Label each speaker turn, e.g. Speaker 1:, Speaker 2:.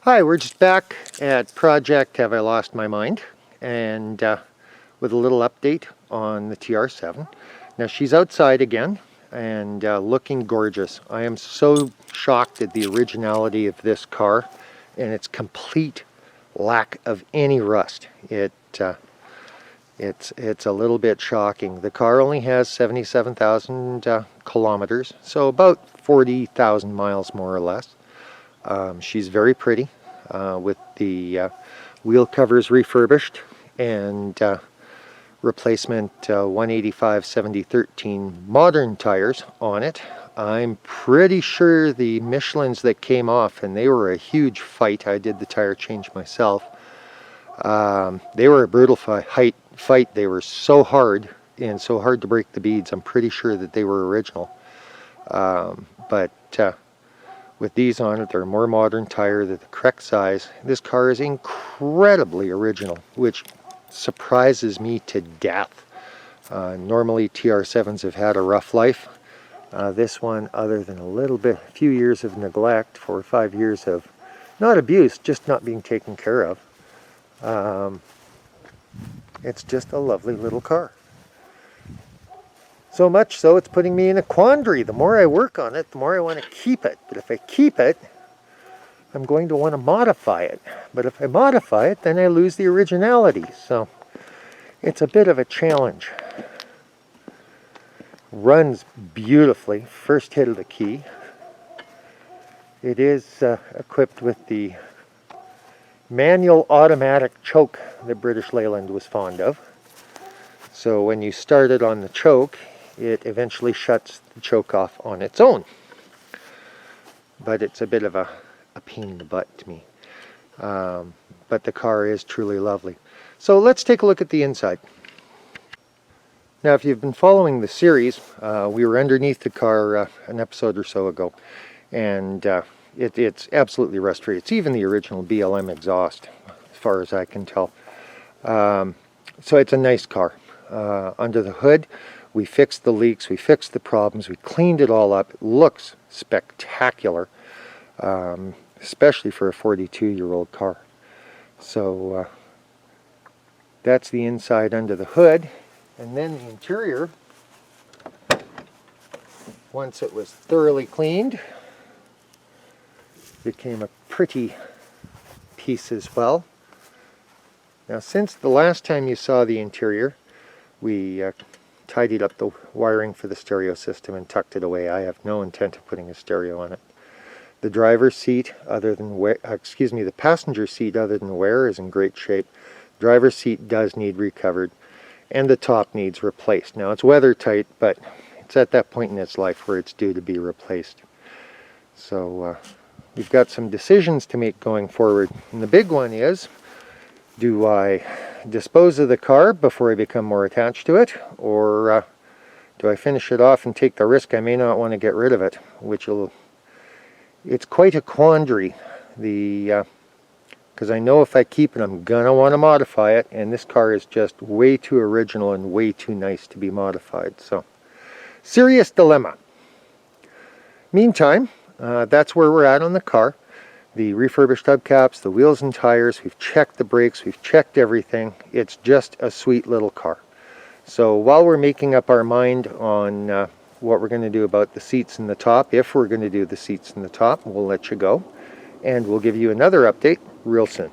Speaker 1: Hi, we're just back at Project Have I Lost My Mind, and with a little update on the TR7. Now she's outside again and looking gorgeous. I am so shocked at the originality of this car and its complete lack of any rust. It's a little bit shocking. The car only has 77,000 kilometers, so about 40,000 miles more or less. She's very pretty with the wheel covers refurbished and replacement 185/70/13 modern tires on it. I'm pretty sure the Michelins that came off, and they were a huge fight. I did the tire change myself. They were a brutal fight. They were so hard and so hard to break the beads. I'm pretty sure that they were original. But with these on it, they're a more modern tire, they're the correct size. This car is incredibly original, which surprises me to death. Normally TR7s have had a rough life. This one, other than a few years of neglect, 4 or 5 years of not abuse, just not being taken care of. It's just a lovely little car. So much so, it's putting me in a quandary. The more I work on it, the more I want to keep it. But if I keep it, I'm going to want to modify it. But if I modify it, then I lose the originality. So it's a bit of a challenge. Runs beautifully. First hit of the key. It is equipped with the manual automatic choke that British Leyland was fond of. So when you start it on the choke, it eventually shuts the choke off on its own. But it's a bit of a pain in the butt to me. But the car is truly lovely. So let's take a look at the inside. Now, if you've been following the series, we were underneath the car an episode or so ago, and it's absolutely rust-free. It's even the original BLM exhaust, as far as I can tell. So it's a nice car. Under the hood, we fixed the leaks, we fixed the problems, we cleaned it all up. It looks spectacular, especially for a 42-year-old car. So that's the inside under the hood. And then the interior, once it was thoroughly cleaned, became a pretty piece as well. Now, since the last time you saw the interior, we tidied up the wiring for the stereo system and tucked it away. I have no intent of putting a stereo on it. The driver's seat, the passenger seat, other than wear, is in great shape. The driver's seat does need recovered, and the top needs replaced. Now, it's weather tight, but it's at that point in its life where it's due to be replaced. So we've got some decisions to make going forward, and the big one is, do I dispose of the car before I become more attached to it, or do I finish it off and take the risk I may not want to get rid of it, it's quite a quandary, because I know if I keep it, I'm gonna want to modify it, and this car is just way too original and way too nice to be modified. So, serious dilemma. Meantime, that's where we're at on the car. The refurbished hubcaps, the wheels and tires, we've checked the brakes, we've checked everything. It's just a sweet little car. So while we're making up our mind on what we're going to do about the seats in the top, if we're going to do the seats in the top, we'll let you go. And we'll give you another update real soon.